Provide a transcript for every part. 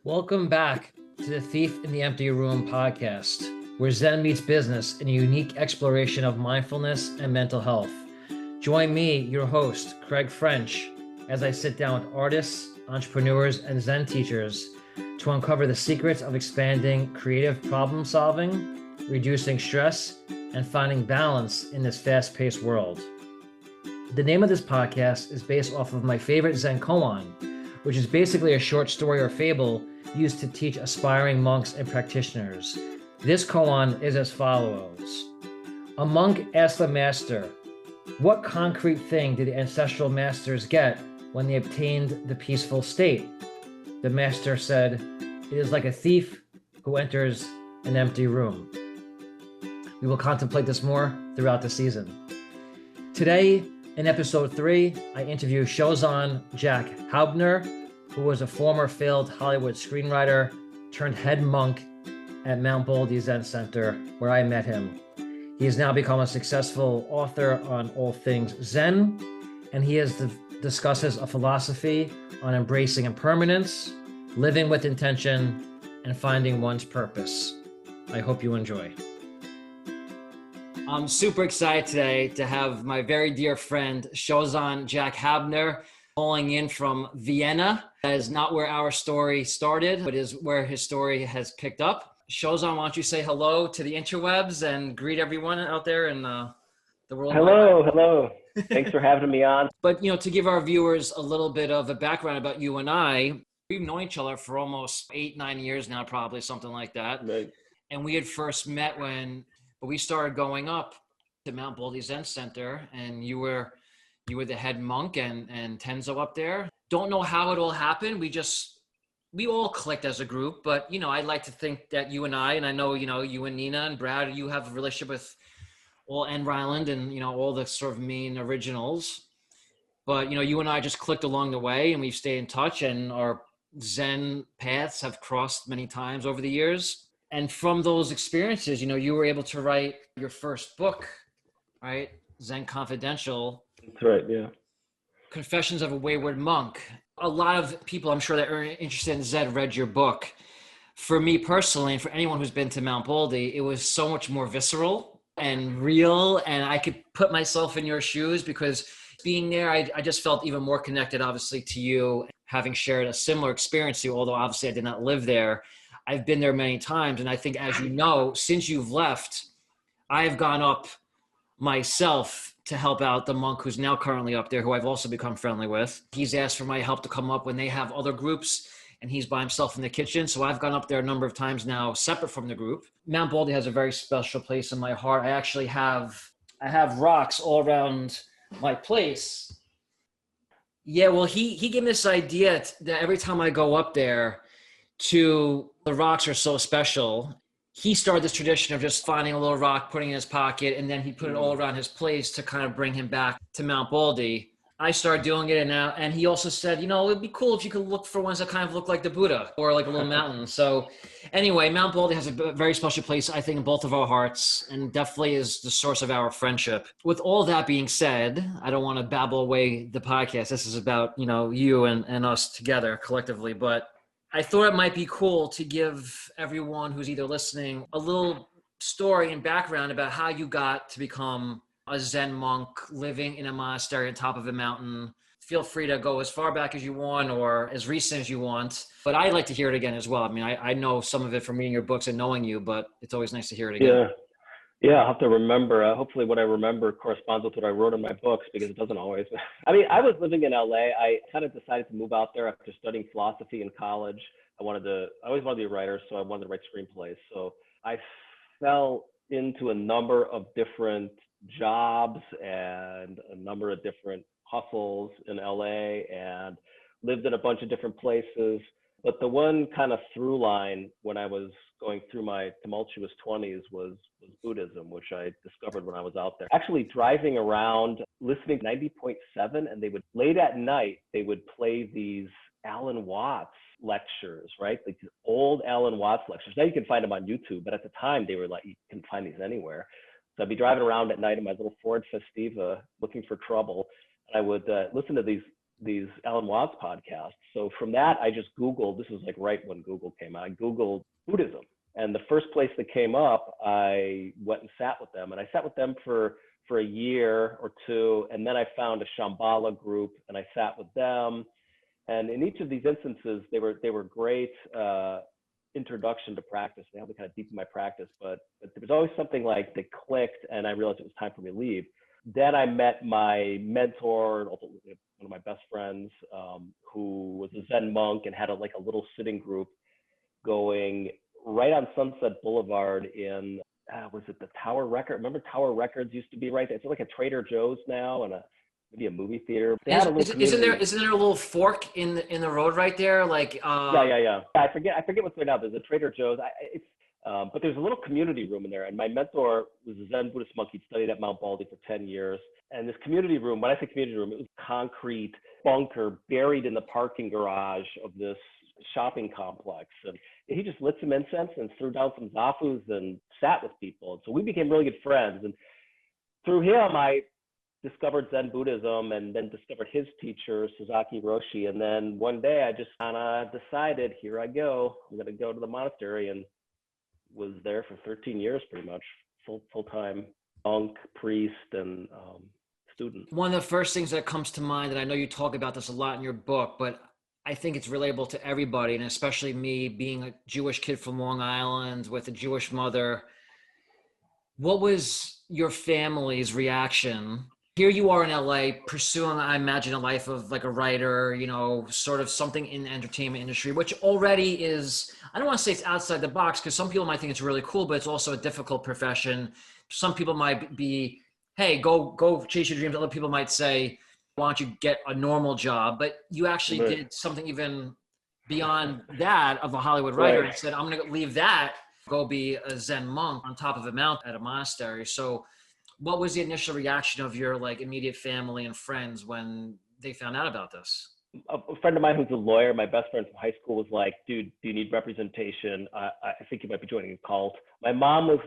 Welcome back to the Thief in the Empty Room podcast, where Zen meets business in a unique exploration of mindfulness and mental health. Join me, your host, Craig French, as I sit down with artists, entrepreneurs, and Zen teachers to uncover the secrets of expanding creative problem solving, reducing stress, and finding balance in this fast-paced world. The name of this podcast is based off of my favorite Zen koan, which is basically a short story or fable used to teach aspiring monks and practitioners. This koan is as follows. A monk asked the master, "What concrete thing did the ancestral masters get when they obtained the peaceful state?" The master said, "It is like a thief who enters an empty room." We will contemplate this more throughout the season. Today, in episode 3, I interview Shozan Jack Haubner, who was a former failed Hollywood screenwriter turned head monk at Mount Baldy Zen Center, where I met him. He has now become a successful author on all things Zen, and he discusses a philosophy on embracing impermanence, living with intention, and finding one's purpose. I hope you enjoy. I'm super excited today to have my very dear friend, Shozan Jack Haubner, calling in from Vienna. That is not where our story started, but is where his story has picked up. Shozan, why don't you say hello to the interwebs and greet everyone out there in the world? Hello. Thanks for having me on. But, to give our viewers a little bit of a background about you and I, we've known each other for almost 8-9 years now, probably something like that. Right. And we had first met when we started going up to Mount Baldy Zen Center, and you were the head monk and Tenzo up there. Don't know how it all happened. We all clicked as a group, but I'd like to think that you and I know, you and Nina and Brad, you have a relationship with all End Ryland and, all the sort of main originals. But, you and I just clicked along the way, and we've stayed in touch, and our Zen paths have crossed many times over the years. And from those experiences, you were able to write your first book, right? Zen Confidential. That's right, yeah. Confessions of a Wayward Monk. A lot of people, I'm sure, that are interested in Zen read your book. For me personally, and for anyone who's been to Mount Baldy, it was so much more visceral and real, and I could put myself in your shoes because being there, I just felt even more connected, obviously, to you, having shared a similar experience to you, although obviously I did not live there. I've been there many times, and I think, as you know, since you've left, I've gone up myself to help out the monk who's now currently up there, who I've also become friendly with. He's asked for my help to come up when they have other groups, and he's by himself in the kitchen. So I've gone up there a number of times now, separate from the group. Mount Baldy has a very special place in my heart. I actually have rocks all around my place. Yeah, well, he gave me this idea that every time I go up there, the rocks are so special. He started this tradition of just finding a little rock, putting it in his pocket, and then he put it all around his place to kind of bring him back to Mount Baldy. I started doing it, and he also said, it'd be cool if you could look for ones that kind of look like the Buddha or like a little mountain. So anyway, Mount Baldy has a very special place, I think, in both of our hearts, and definitely is the source of our friendship. With all that being said, I don't want to babble away the podcast. This is about, you and us together collectively, but I thought it might be cool to give everyone who's either listening a little story and background about how you got to become a Zen monk living in a monastery on top of a mountain. Feel free to go as far back as you want or as recent as you want, but I'd like to hear it again as well. I mean, I know some of it from reading your books and knowing you, but it's always nice to hear it again. Yeah, I'll have to remember. Hopefully what I remember corresponds with what I wrote in my books, because it doesn't always. I mean, I was living in LA. I kind of decided to move out there after studying philosophy in college. I always wanted to be a writer, so I wanted to write screenplays. So I fell into a number of different jobs and a number of different hustles in LA, and lived in a bunch of different places. But the one kind of through line when I was going through my tumultuous 20s was Buddhism, which I discovered when I was out there. Actually driving around, listening to 90.7, and late at night, they would play these Alan Watts lectures, right? Like these old Alan Watts lectures. Now you can find them on YouTube, but at the time they were like, you can find these anywhere. So I'd be driving around at night in my little Ford Festiva looking for trouble. And I would listen to these these Alan Watts podcasts. So from that, I just Googled, this was like right when Google came out, I Googled Buddhism. And the first place that came up, I went and sat with them. And I sat with them for a year or two. And then I found a Shambhala group and I sat with them. And in each of these instances, they were great introduction to practice. They helped me kind of deepen my practice, but there was always something like that clicked and I realized it was time for me to leave. Then I met my mentor, and also one of my best friends, who was a Zen monk and had a little sitting group going right on Sunset Boulevard in, was it the Tower Record? Remember Tower Records used to be right there? It's like a Trader Joe's now and maybe a movie theater. They had a little community. Isn't there a little fork in the road right there? Like yeah. I forget what's right now. There's a Trader Joe's. But there's a little community room in there. And my mentor was a Zen Buddhist monk. He'd studied at Mount Baldy for 10 years. And this community room, when I say community room, it was a concrete bunker buried in the parking garage of this shopping complex. And he just lit some incense and threw down some zafus and sat with people. And so we became really good friends. And through him, I discovered Zen Buddhism and then discovered his teacher, Suzaki Roshi. And then one day I just kind of decided, here I go. I'm going to go to the monastery, and was there for 13 years, pretty much full-time monk, priest, and student. One of the first things that comes to mind, and I know you talk about this a lot in your book, but I think it's relatable to everybody, and especially me being a Jewish kid from Long Island with a Jewish mother. What was your family's reaction? Here you are in LA pursuing, I imagine, a life of like a writer, sort of something in the entertainment industry, which already is, I don't want to say it's outside the box, because some people might think it's really cool, but it's also a difficult profession. Some people might be, hey, go chase your dreams. Other people might say, why don't you get a normal job? But you actually did something even beyond that of a Hollywood writer and said, I'm going to leave that, go be a Zen monk on top of a mountain at a monastery. So what was the initial reaction of your immediate family and friends when they found out about this? A friend of mine who's a lawyer, my best friend from high school, was like, dude, do you need representation? I think you might be joining a cult. My mom was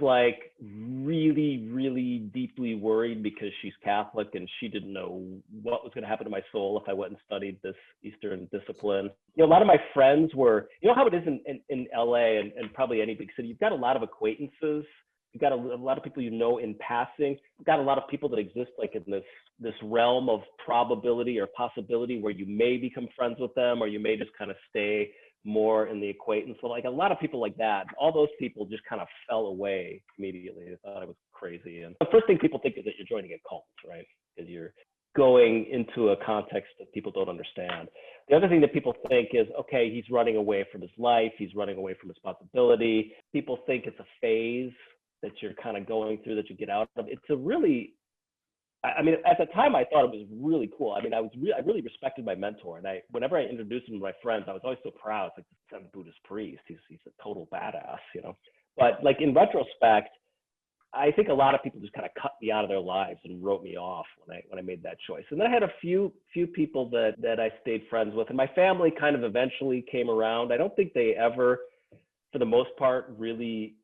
really, really deeply worried because she's Catholic and she didn't know what was going to happen to my soul if I went and studied this Eastern discipline. A lot of my friends were, how it is in LA and probably any big city, you've got a lot of acquaintances. You've got a lot of people in passing. You've got a lot of people that exist in this realm of probability or possibility where you may become friends with them or you may just kind of stay more in the acquaintance. So a lot of people like that, all those people just kind of fell away immediately. They thought I was crazy. And the first thing people think is that you're joining a cult, right? Because you're going into a context that people don't understand. The other thing that people think is, okay, he's running away from his life. He's running away from responsibility. People think it's a phase that you're kind of going through, that you get out of. It's a really, at the time I thought it was really cool. I really respected my mentor, and whenever I introduced him to my friends, I was always so proud. It's like the Zen Buddhist priest. He's a total badass, But in retrospect, I think a lot of people just kind of cut me out of their lives and wrote me off when I made that choice. And then I had a few people that I stayed friends with, and my family kind of eventually came around. I don't think they ever, for the most part, really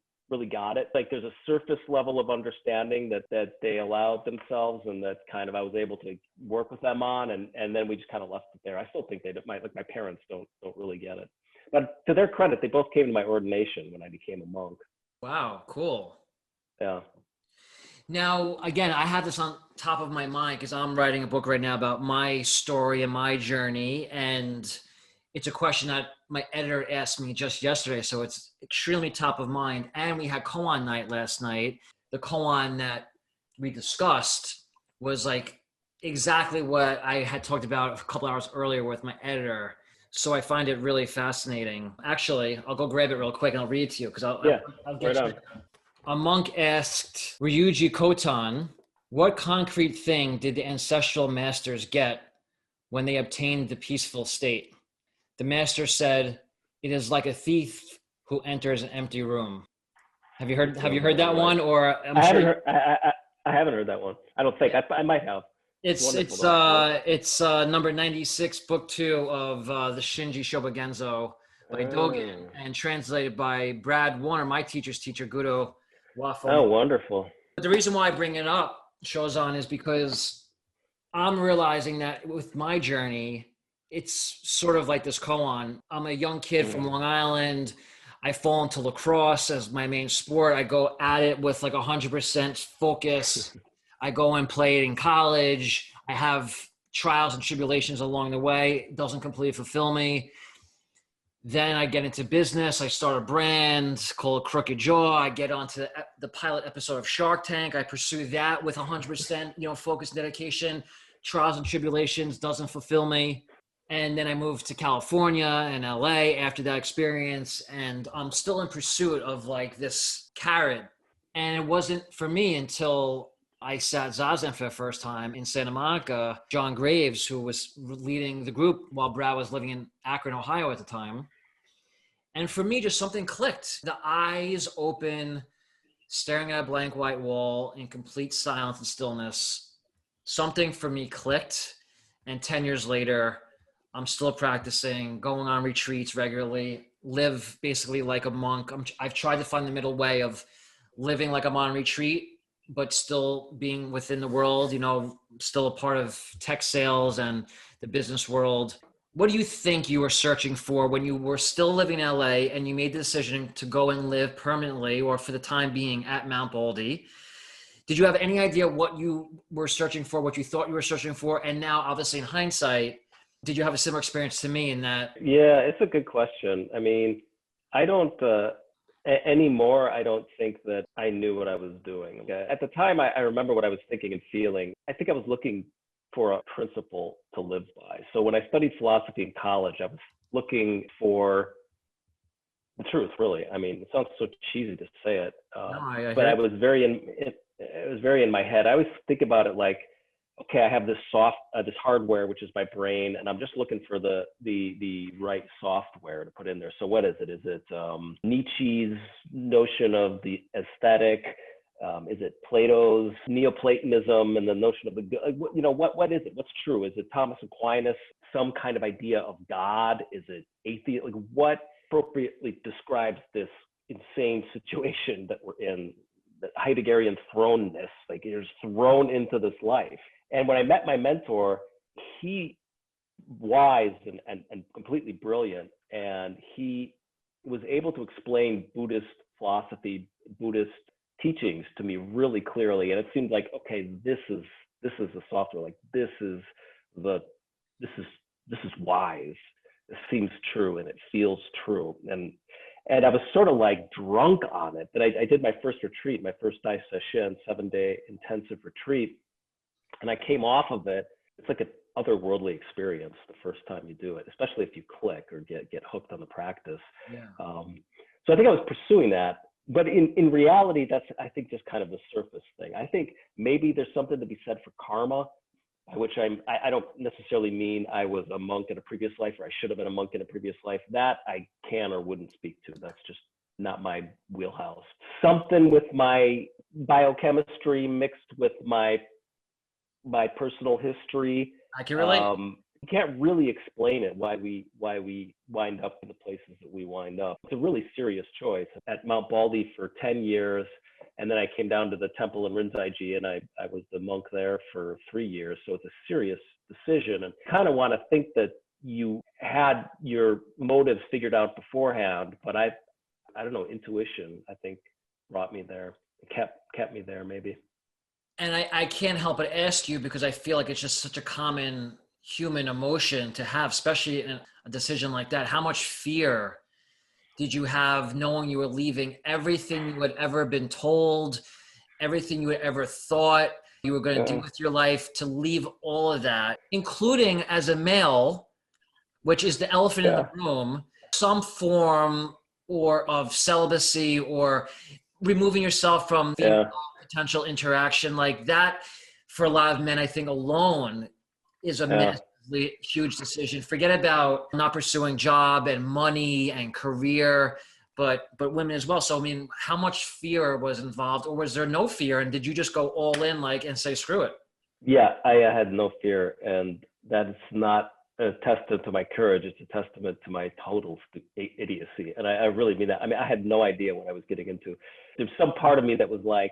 got it. There's a surface level of understanding that they allowed themselves, and that kind of I was able to work with them on, and then we just kind of left it there. I still think my parents don't really get it, but to their credit, they both came to my ordination when I became a monk. Wow, cool. Yeah. Now, again, I have this on top of my mind because I'm writing a book right now about my story and my journey, and it's a question that my editor asked me just yesterday, so it's extremely top of mind. And we had koan night last night. The koan that we discussed was exactly what I had talked about a couple hours earlier with my editor. So I find it really fascinating. Actually, I'll go grab it real quick and I'll read it to you because I'll get right you. A monk asked Ryuji Kotan, what concrete thing did the ancestral masters get when they obtained the peaceful state? The master said, it is like a thief who enters an empty room. Have you heard that one? Or I haven't heard that one. I don't think I might have. It's number 96, book 2 of the Shinji Shobogenzo by Dogen, and translated by Brad Warner, my teacher's teacher, Gudo Wafo. Oh, wonderful. But the reason why I bring it up, Shozan, is because I'm realizing that with my journey, it's sort of like this koan. I'm a young kid from Mm. Long Island. I fall into lacrosse as my main sport. I go at it with like 100% focus. I go and play it in college. I have trials and tribulations along the way. It doesn't completely fulfill me. Then I get into business. I start a brand called Crooked Jaw. I get onto the pilot episode of Shark Tank. I pursue that with 100%, focus, dedication. Trials and tribulations doesn't fulfill me. And then I moved to California and LA after that experience. And I'm still in pursuit of like this carrot. And it wasn't for me until I sat Zazen for the first time in Santa Monica. John Graves, who was leading the group while Brad was living in Akron, Ohio at the time. And for me, just something clicked. The eyes open, staring at a blank white wall in complete silence and stillness. Something for me clicked. And 10 years later, I'm still practicing, going on retreats regularly, live basically like a monk. I've tried to find the middle way of living like I'm on retreat, but still being within the world, still a part of tech sales and the business world. What do you think you were searching for when you were still living in LA and you made the decision to go and live permanently or for the time being at Mount Baldy? Did you have any idea what you were searching for, what you thought you were searching for? And now, obviously, in hindsight, did you have a similar experience to me in that? Yeah, it's a good question. I mean, I don't anymore. I don't think that I knew what I was doing. Okay? At the time, I remember what I was thinking and feeling. I think I was looking for a principle to live by. So when I studied philosophy in college, I was looking for the truth. Really, I mean, it sounds so cheesy to say it, No, I but hear I it. was very in. It was very in my head. I always think about it like, okay, I have this this hardware, which is my brain, and I'm just looking for the right software to put in there. So what is it? Is it Nietzsche's notion of the aesthetic? Is it Plato's Neoplatonism and the notion of the good? What is it? What's true? Is it Thomas Aquinas, some kind of idea of God? Is it atheist? Like, what appropriately describes this insane situation that we're in? The Heideggerian thrownness, like you're just thrown into this life. And when I met my mentor, he wise and completely brilliant, and he was able to explain Buddhist philosophy, Buddhist teachings to me really clearly. And it seemed like, okay, this is the software. Like this is wise. It seems true and it feels true. And I was sort of like drunk on it. But I did my first retreat, my first Dai Session, 7-day intensive retreat. And I came off of it. It's like an otherworldly experience the first time you do it, especially if you click or get hooked on the practice. Yeah. So I think I was pursuing that. But in reality, that's, I think, just kind of the surface thing. I think maybe there's something to be said for karma, by which I don't necessarily mean I was a monk in a previous life or I should have been a monk in a previous life. That I can or wouldn't speak to. That's just not my wheelhouse. Something with my biochemistry mixed with my personal history. I can relate. You can't really explain it why we wind up in the places that we wind up. It's a really serious choice. At Mount Baldy for 10 years, and then I came down to the temple in Rinzai-ji, and I was the monk there for 3 years. So it's a serious decision, and kind of want to think that you had your motives figured out beforehand, but I don't know, intuition, I think, brought me there, kept me there maybe. And I can't help but ask you because I feel like it's just such a common human emotion to have, especially in a decision like that. How much fear did you have knowing you were leaving everything you had ever been told, everything you had ever thought you were going to do with your life, to leave all of that, including as a male, which is the elephant in the room, some form or of celibacy or removing yourself from female potential interaction like that? For a lot of men, I think alone is a massively huge decision. Forget about not pursuing job and money and career, but women as well. So I mean, how much fear was involved, or was there no fear? And did you just go all in and say screw it? Yeah, I had no fear, and that's not a testament to my courage. It's a testament to my total idiocy, and I really mean that. I mean, I had no idea what I was getting into. There's some part of me that was like,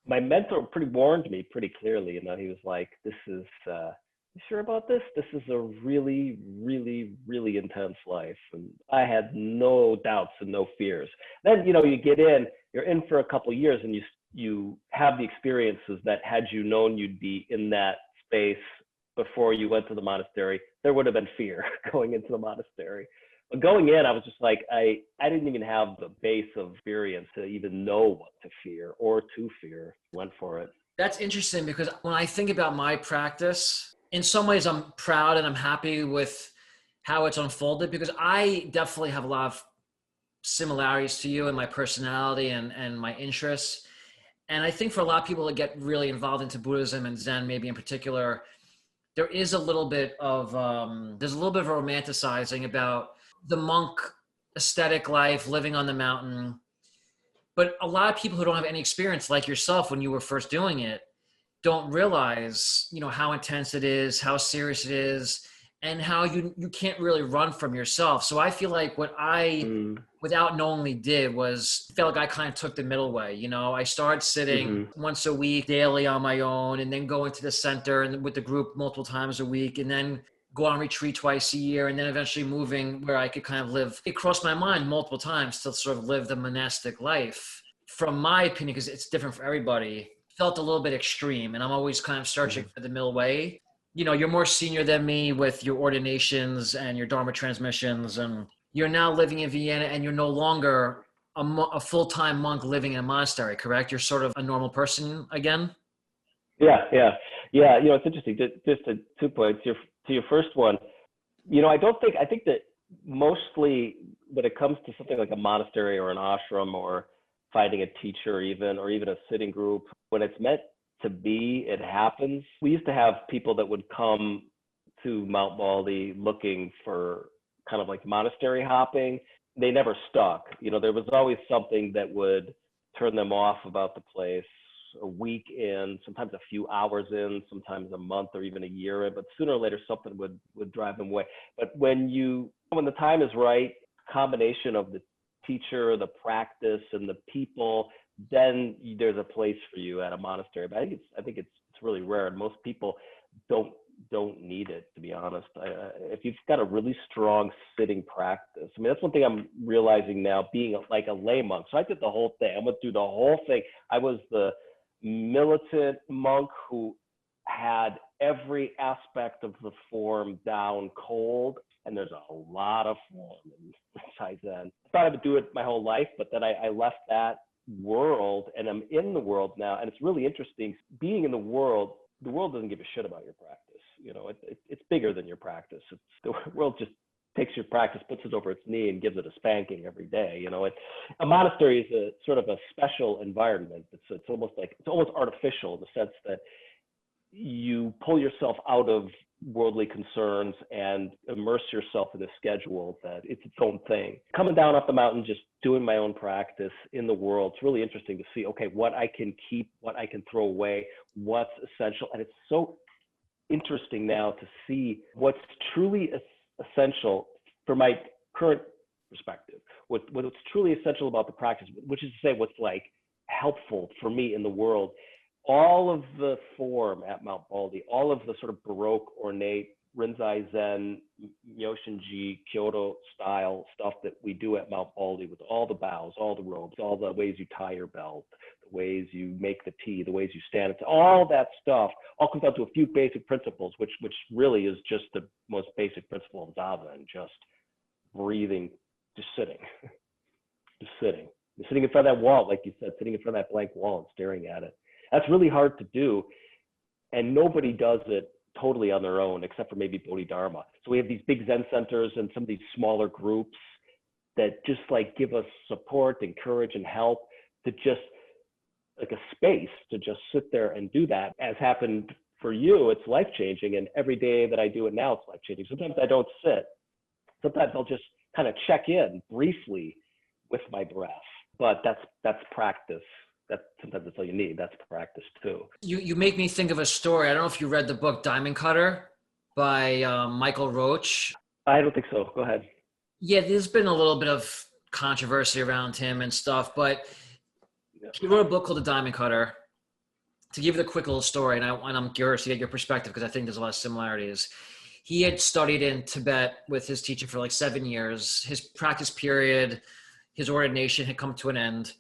my mentor pretty warned me pretty clearly. You know, he was like, "This is, you sure about this? This is a really, really, really intense life." And I had no doubts and no fears. Then, you know, you get in, you're in for a couple of years, and you have the experiences that had you known you'd be in that space before you went to the monastery, there would have been fear going into the monastery. But going in, I was just like, I didn't even have the base of experience to even know what to fear or to fear. Went for it. That's interesting because when I think about my practice, in some ways I'm proud and I'm happy with how it's unfolded because I definitely have a lot of similarities to you in my personality and my interests. And I think for a lot of people that get really involved into Buddhism and Zen, maybe in particular, there is a little bit of there's a little bit of romanticizing about the monk aesthetic life, living on the mountain. But a lot of people who don't have any experience, like yourself, when you were first doing it, don't realize, you know, how intense it is, how serious it is, and how you can't really run from yourself. So I feel like what I, without knowingly did was felt like I kind of took the middle way. You know, I started sitting once a week daily on my own and then going to the center and with the group multiple times a week and then go on retreat twice a year and then eventually moving where I could kind of live. It crossed my mind multiple times to sort of live the monastic life. From my opinion, because it's different for everybody, felt a little bit extreme and I'm always kind of searching for the middle way. You know, you're more senior than me with your ordinations and your Dharma transmissions, and you're now living in Vienna and you're no longer a full-time monk living in a monastery, correct? You're sort of a normal person again? Yeah. You know, it's interesting. Just 2 points. To your first one, you know, I think that mostly when it comes to something like a monastery or an ashram or finding a teacher or even a sitting group, when it's meant to be, it happens. We used to have people that would come to Mount Baldy looking for kind of like monastery hopping. They never stuck. You know, there was always something that would turn them off about the place. A week in, sometimes a few hours in, sometimes a month or even a year in, but sooner or later something would drive them away. But when the time is right, combination of the teacher, the practice, and the people, then there's a place for you at a monastery. But I think it's really rare, and most people don't need it, to be honest. If you've got a really strong sitting practice, I mean, that's one thing I'm realizing now, being like a lay monk. So I did the whole thing. I went through the whole thing. I was the militant monk who had every aspect of the form down cold, and there's a lot of form in Zen. I thought I would do it my whole life, but then I left that world and I'm in the world now, and it's really interesting being in the world. The world doesn't give a shit about your practice. You know, it's bigger than your practice. The world just takes your practice, puts it over its knee, and gives it a spanking every day. You know, a monastery is a sort of a special environment. It's almost artificial in the sense that you pull yourself out of worldly concerns and immerse yourself in a schedule that it's its own thing. Coming down off the mountain, just doing my own practice in the world, it's really interesting to see, okay, what I can keep, what I can throw away, what's essential. And it's so interesting now to see what's truly essential from my current perspective, what's truly essential about the practice, which is to say what's like helpful for me in the world. All of the form at Mount Baldy, all of the sort of Baroque, ornate, Rinzai Zen, Myoshinji, Kyoto style stuff that we do at Mount Baldy with all the bows, all the robes, all the ways you tie your belt, the ways you make the tea, the ways you stand, all that stuff all comes down to a few basic principles, which really is just the most basic principle of Zazen, just breathing, just sitting, just sitting. You're sitting in front of that wall, like you said, sitting in front of that blank wall and staring at it. That's really hard to do, and nobody does it totally on their own, except for maybe Bodhidharma. So we have these big Zen centers and some of these smaller groups that just like give us support, encourage, and help to just like a space to just sit there and do that. As happened for you, it's life-changing, and every day that I do it now, it's life-changing. Sometimes I don't sit. Sometimes I'll just kind of check in briefly with my breath, but that's practice. Sometimes that's all you need. That's practice too. You make me think of a story. I don't know if you read the book Diamond Cutter by Michael Roach. I don't think so. Go ahead. Yeah, there's been a little bit of controversy around him and stuff, but he wrote a book called The Diamond Cutter. to give you the quick little story, and I'm curious to get your perspective because I think there's a lot of similarities. He had studied in Tibet with his teacher for like 7 years. His practice period, his ordination had come to an end.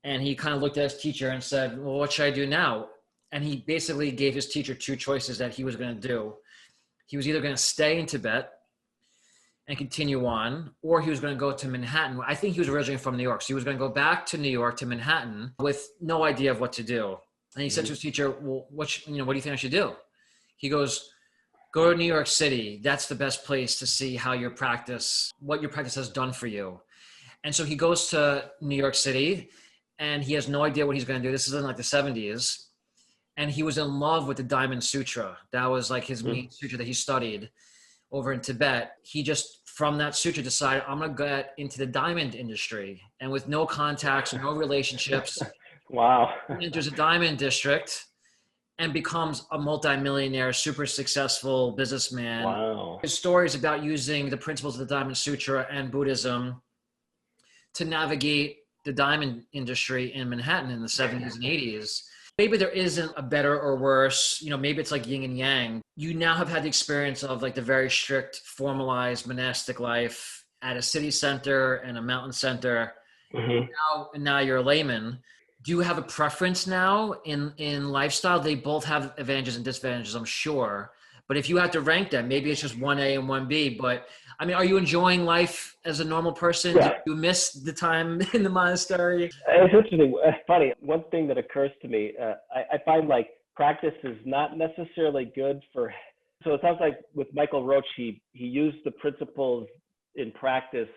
And he kind of looked at his teacher and said, well, what should I do now? And he basically gave his teacher two choices that he was going to do. He was either going to stay in Tibet and continue on, or he was going to go to Manhattan. I think he was originally from New York. So he was going to go back to New York, to Manhattan, with no idea of what to do. And he said to his teacher, well, what do you think I should do? He goes, go to New York City. That's the best place to see how what your practice has done for you. And so he goes to New York City, and he has no idea what he's going to do. This is in like the 70s. And he was in love with the Diamond Sutra. That was like his main sutra that he studied over in Tibet. He just, from that sutra, decided, I'm going to get into the diamond industry. And with no contacts, no relationships, wow, he enters a diamond district and becomes a multimillionaire, super successful businessman. Wow. His story is about using the principles of the Diamond Sutra and Buddhism to navigate the diamond industry in Manhattan in the 70s and 80s. Maybe there isn't a better or worse, maybe it's like yin and yang. You now have had the experience of like the very strict, formalized monastic life at a city center and a mountain center. And now you're a layman. Do you have a preference now in lifestyle? They both have advantages and disadvantages, I'm sure. But if you had to rank them, maybe it's just 1A and 1B. But I mean, are you enjoying life as a normal person? Yeah. Do you miss the time in the monastery? It's interesting. Funny. One thing that occurs to me, I find like practice is not necessarily good for. So it sounds like with Michael Roach, he used the principles in practice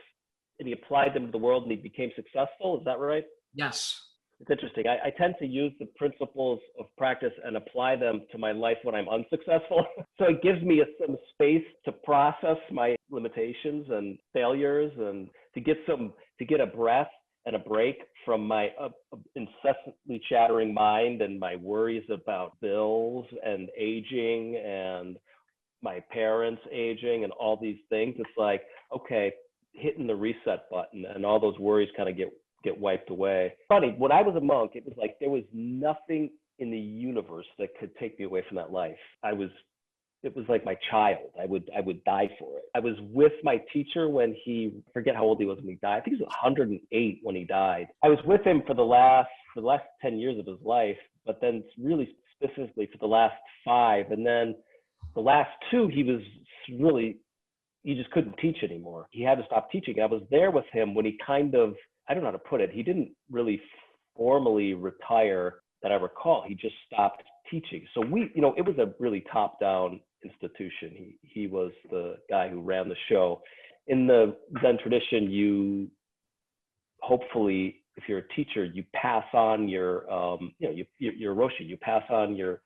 and he applied them to the world and he became successful. Is that right? Yes. It's interesting. I tend to use the principles of practice and apply them to my life when I'm unsuccessful. So it gives me some space to process my limitations and failures and to get a breath and a break from my incessantly chattering mind and my worries about bills and aging and my parents aging and all these things. It's like, okay, hitting the reset button and all those worries kind of get wiped away. Funny, when I was a monk, it was like there was nothing in the universe that could take me away from that life. It was like my child. I would die for it. I was with my teacher when I forget how old he was when he died. I think he was 108 when he died. I was with him for the last 10 years of his life, but then really specifically for the last 5. And then the last 2, he just couldn't teach anymore. He had to stop teaching. I was there with him when he kind of, I don't know how to put it. He didn't really formally retire that I recall. He just stopped teaching. So it was a really top-down institution. He was the guy who ran the show. In the Zen tradition, you hopefully, if you're a teacher, you pass on your, you're Roshi. You pass on you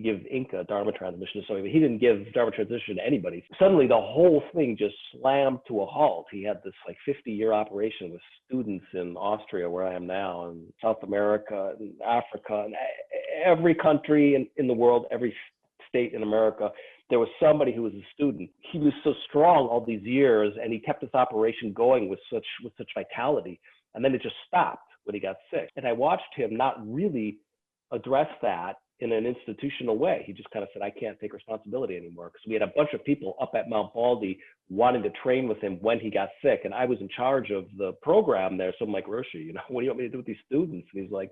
give Inca Dharma transmission to somebody, but he didn't give Dharma transmission to anybody. Suddenly the whole thing just slammed to a halt. He had this like 50-year operation with students in Austria, where I am now, and South America and Africa, and every country in the world, every state in America, there was somebody who was a student. He was so strong all these years, and he kept this operation going with such vitality. And then it just stopped when he got sick. And I watched him not really address that in an institutional way. He just kind of said, I can't take responsibility anymore, because we had a bunch of people up at Mount Baldy wanting to train with him when he got sick. And I was in charge of the program there. So I'm like, Roshi, what do you want me to do with these students? And he's like,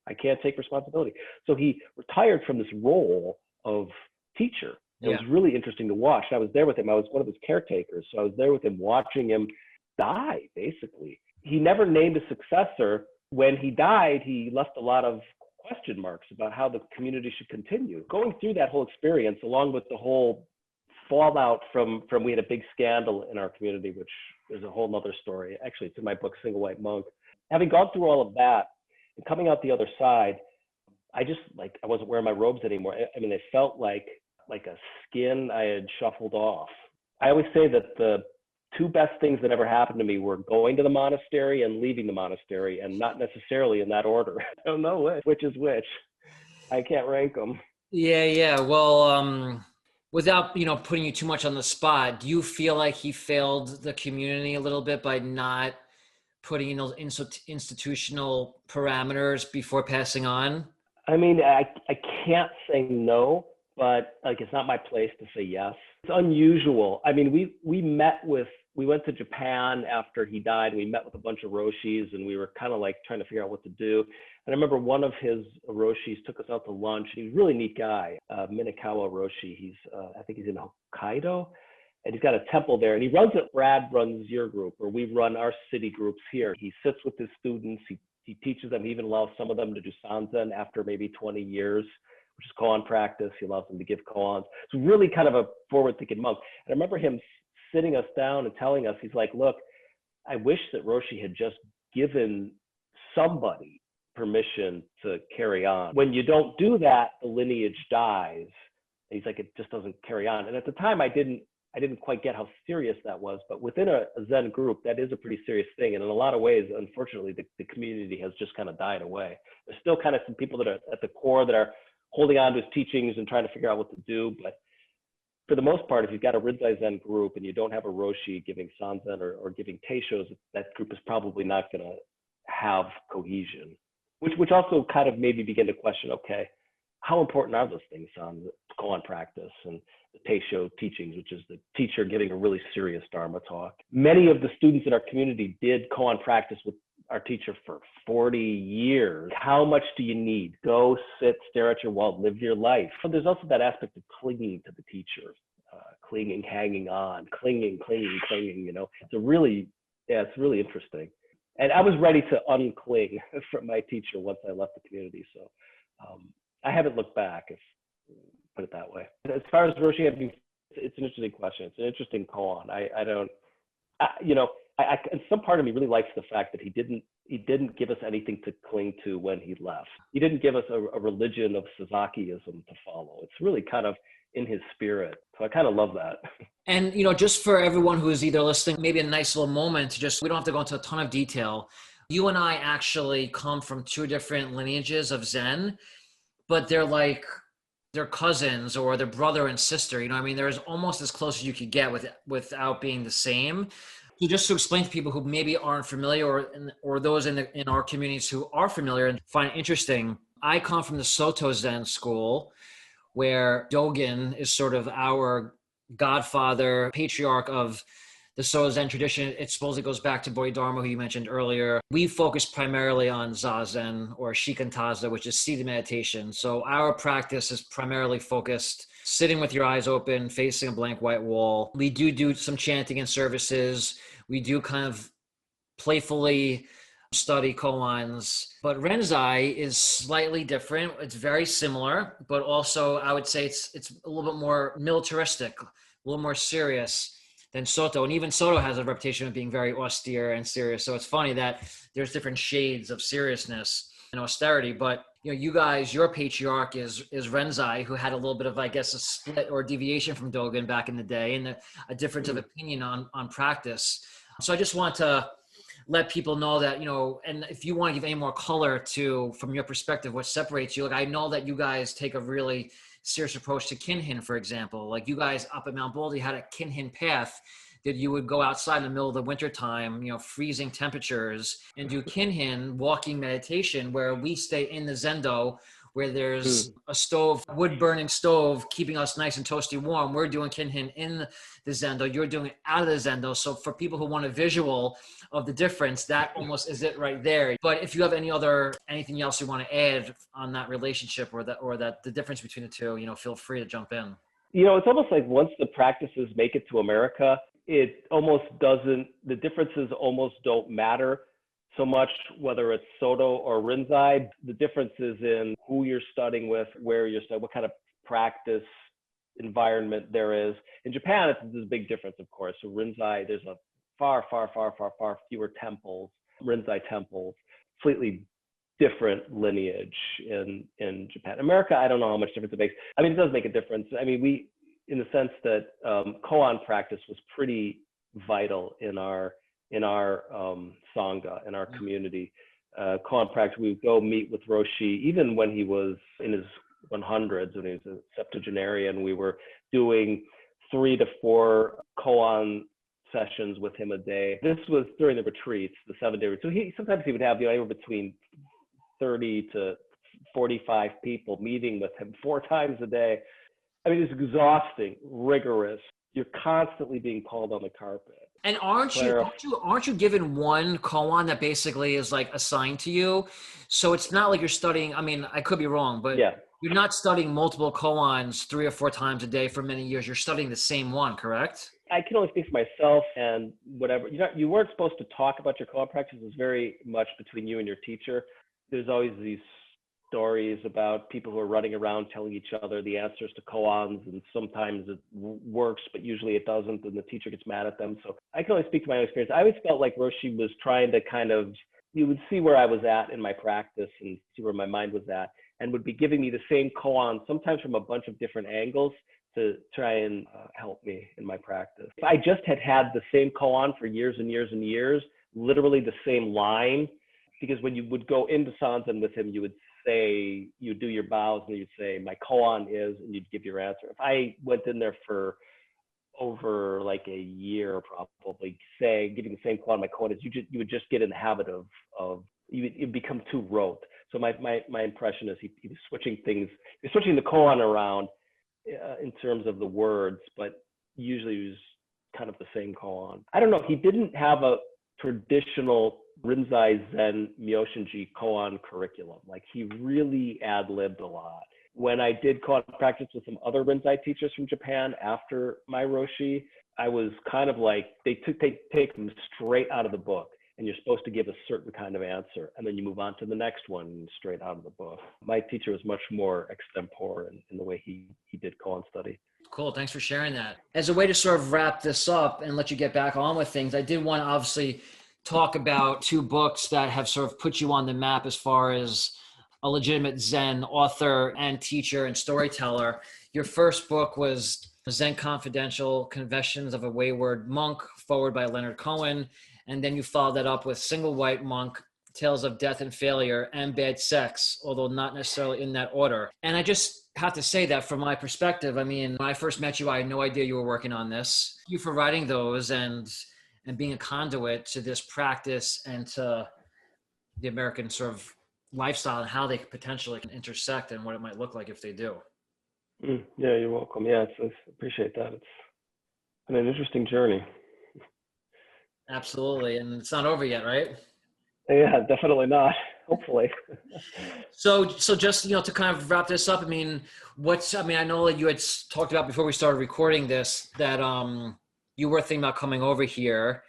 I can't take responsibility. So he retired from this role of teacher. It was really interesting to watch. I was there with him. I was one of his caretakers. So I was there with him, watching him die, basically. He never named a successor. When he died, he left a lot of question marks about how the community should continue. Going through that whole experience, along with the whole fallout from we had a big scandal in our community, which is a whole nother story. Actually, it's in my book, Single White Monk. Having gone through all of that and coming out the other side, I wasn't wearing my robes anymore. I mean, it felt like a skin I had shuffled off. I always say that the 2 best things that ever happened to me were going to the monastery and leaving the monastery, and not necessarily in that order. I don't know which is which. I can't rank them. Yeah. Well, without, putting you too much on the spot, do you feel like he failed the community a little bit by not putting in those institutional parameters before passing on? I mean, I can't say no, but like it's not my place to say yes. It's unusual. I mean, we went to Japan after he died. We met with a bunch of Roshis, and we were kind of like trying to figure out what to do. And I remember one of his Roshis took us out to lunch. He's a really neat guy, Minakawa Roshi. I think he's in Hokkaido, and he's got a temple there. And he runs it. Brad runs your group, or we run our city groups here. He sits with his students. He teaches them. He even allows some of them to do sanzen after maybe 20 years, which is koan practice. He allows them to give koans. It's really kind of a forward-thinking monk. And I remember him sitting us down and telling us, he's like, look, I wish that Roshi had just given somebody permission to carry on. When you don't do that, the lineage dies. And he's like, it just doesn't carry on. And at the time, I didn't quite get how serious that was, but within a Zen group, that is a pretty serious thing. And in a lot of ways, unfortunately, the community has just kind of died away. There's still kind of some people that are at the core that are holding on to his teachings and trying to figure out what to do. But for the most part, if you've got a Rinzai Zen group and you don't have a Roshi giving sanzen or giving teishos, that group is probably not going to have cohesion, which also kind of made me begin to question, okay, how important are those things on the koan practice and the teisho teachings, which is the teacher giving a really serious Dharma talk. Many of the students in our community did koan practice with our teacher for 40 years. How much do you need? Go sit, stare at your wall, live your life. But there's also that aspect of clinging to the teacher, clinging, hanging on, clinging, you know. It's really interesting. And I was ready to uncling from my teacher once I left the community. So I haven't looked back, if put it that way. As far as Roshi, it's an interesting question. It's an interesting koan. And some part of me really likes the fact that he didn't give us anything to cling to when he left. He didn't give us a religion of Sazakiism to follow. It's really kind of in his spirit. So I kind of love that. And, just for everyone who is either listening, maybe a nice little moment to we don't have to go into a ton of detail. You and I actually come from two different lineages of Zen, but they're cousins or they're brother and sister. They're almost as close as you could get without being the same. So just to explain to people who maybe aren't familiar or those in our communities who are familiar and find it interesting, I come from the Soto Zen school, where Dogen is sort of our godfather, patriarch of the Soto Zen tradition. It supposedly goes back to Bodhidharma, who you mentioned earlier. We focus primarily on Zazen or Shikantaza, which is seated meditation. So our practice is primarily focused sitting with your eyes open, facing a blank white wall. We do some chanting in services. We do kind of playfully study koans, but Renzai is slightly different. It's very similar, but also I would say it's a little bit more militaristic, a little more serious than Soto. And even Soto has a reputation of being very austere and serious. So it's funny that there's different shades of seriousness and austerity. But you guys, your patriarch is Renzai, who had a little bit of, I guess, a split or deviation from Dogen back in the day, and a difference of opinion on practice. So I just want to let people know that, and if you want to give any more color from your perspective, what separates you. Like, I know that you guys take a really serious approach to Kinhin, for example. Like, you guys up at Mount Baldy had a Kinhin path that you would go outside in the middle of the winter time, freezing temperatures, and do Kinhin walking meditation, where we stay in the Zendo, where there's a stove, wood burning stove, keeping us nice and toasty warm. We're doing Kinhin in the Zendo. You're doing it out of the Zendo. So for people who want a visual of the difference, that almost is it right there. But if you have anything else you want to add on that relationship or that the difference between the two, feel free to jump in. It's almost like once the practices make it to America, the differences almost don't matter so much, whether it's Soto or Rinzai. The difference is in who you're studying with, where you're studying, what kind of practice environment there is. In Japan, there's a big difference, of course. So Rinzai, there's a far fewer temples, Rinzai temples, completely different lineage in Japan. America, I don't know how much difference it makes. It does make a difference. We, in the sense that koan practice was pretty vital in our sangha, in our community. Koan practice, we would go meet with Roshi, even when he was in his 100s, when he was a septuagenarian. We were doing 3 to 4 koan sessions with him a day. This was during the retreats, the 7-day retreat. So sometimes he would have, anywhere between 30 to 45 people, meeting with him 4 times a day. I mean, it's exhausting, rigorous. You're constantly being called on the carpet. And aren't you given one koan that basically is like assigned to you? So it's not like you're studying. I mean, I could be wrong, but Yeah. you're not studying multiple koans 3 or 4 times a day for many years. You're studying the same one, correct? I can only speak for myself and whatever. You weren't supposed to talk about your koan practice. It was very much between you and your teacher. There's always these stories about people who are running around telling each other the answers to koans, and sometimes it works, but usually it doesn't, and the teacher gets mad at them. So I can only speak to my own experience. I always felt like Roshi was trying to kind of, you would see where I was at in my practice and see where my mind was at, and would be giving me the same koan, sometimes from a bunch of different angles, to try and help me in my practice. If I just had the same koan for years and years and years, literally the same line, because when you would go into Sanzen with him, you would say, you do your bows and you'd say, my koan is, and you'd give your answer. If I went in there for over like a year, probably giving the same koan, my koan is, you would just get in the habit of you'd become too rote. So my impression is he was switching things, he was switching the koan around in terms of the words, but usually it was kind of the same koan. I don't know, he didn't have a traditional Rinzai Zen Myoshinji koan curriculum. Like, he really ad-libbed a lot. When I did koan practice with some other Rinzai teachers from Japan after my Roshi, I was kind of like, they take them straight out of the book, and you're supposed to give a certain kind of answer, and then you move on to the next one straight out of the book. My teacher was much more extempore in the way he did koan study. Cool. Thanks for sharing that. As a way to sort of wrap this up and let you get back on with things, I did want to obviously talk about 2 books that have sort of put you on the map as far as a legitimate Zen author and teacher and storyteller. Your first book was Zen Confidential, Confessions of a Wayward Monk, forward by Leonard Cohen. And then you followed that up with Single White Monk, Tales of Death and Failure, and Bad Sex, although not necessarily in that order. And I just have to say that from my perspective, I mean, when I first met you, I had no idea you were working on this. Thank you for writing those and being a conduit to this practice and to the American sort of lifestyle and how they could potentially intersect and what it might look like if they do. Yeah, you're welcome. Yeah, I appreciate that. It's been an interesting journey. Absolutely. And it's not over yet, right? Yeah, definitely not. Hopefully. So just, to kind of wrap this up, I mean, I know that you had talked about before we started recording this, that you were thinking about coming over here,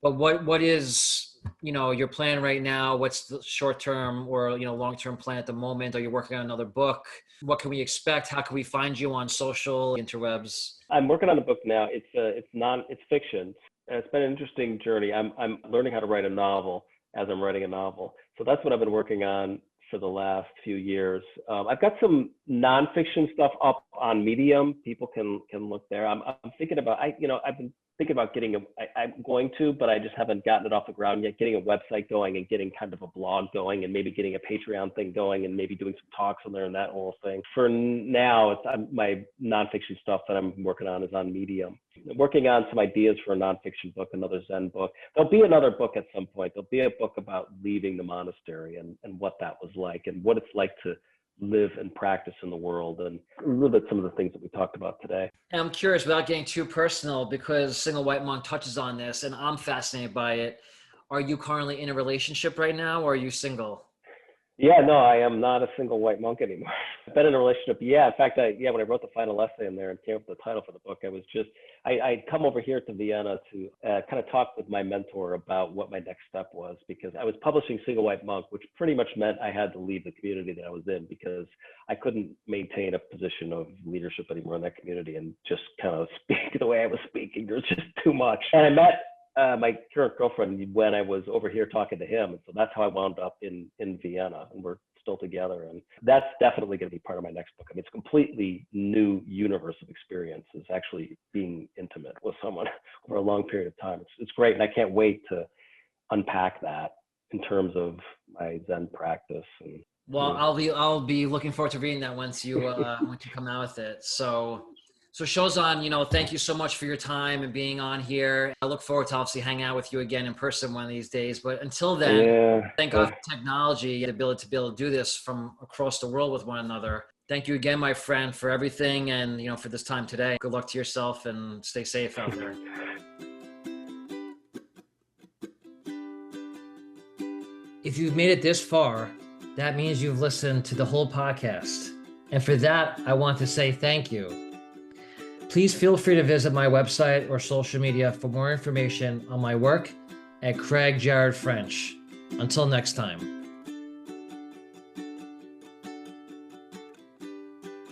but what is, your plan right now? What's the short-term or, long-term plan at the moment? Are you working on another book? What can we expect? How can we find you on social interwebs? I'm working on a book now. It's fiction. And it's been an interesting journey. I'm learning how to write a novel as I'm writing a novel. So that's what I've been working on for the last few years. I've got some nonfiction stuff up on Medium. People can look there. I'm thinking about, I've been thinking about I'm going to, but I just haven't gotten it off the ground yet, getting a website going and getting kind of a blog going and maybe getting a Patreon thing going and maybe doing some talks on there and that whole thing. For now, my nonfiction stuff that I'm working on is on Medium. I'm working on some ideas for a nonfiction book, another Zen book. There'll be another book at some point. There'll be a book about leaving the monastery and what that was like and what it's like to live and practice in the world, and a little bit some of the things that we talked about today. And I'm curious, without getting too personal, because Single White Monk touches on this and I'm fascinated by it. Are you currently in a relationship right now, or are you single? Yeah, no, I am not a single white monk anymore. I've been in a relationship. Yeah, in fact, when I wrote the final essay in there and came up with the title for the book, I'd come over here to Vienna to kind of talk with my mentor about what my next step was, because I was publishing Single White Monk, which pretty much meant I had to leave the community that I was in because I couldn't maintain a position of leadership anymore in that community and just kind of speak the way I was speaking. There was just too much. And I met my current girlfriend when I was over here talking to him. And so that's how I wound up in Vienna, and we're still together. And that's definitely going to be part of my next book. I mean, it's a completely new universe of experiences, actually being intimate with someone over a long period of time. It's great. And I can't wait to unpack that in terms of my Zen practice. And, well, I'll be looking forward to reading that once you come out with it. So So Shozan, thank you so much for your time and being on here. I look forward to obviously hanging out with you again in person one of these days. But until then, thank God for technology, the ability to be able to do this from across the world with one another. Thank you again, my friend, for everything and, for this time today. Good luck to yourself and stay safe out there. If you've made it this far, that means you've listened to the whole podcast. And for that, I want to say thank you. Please feel free to visit my website or social media for more information on my work at Craig Jared French. Until next time.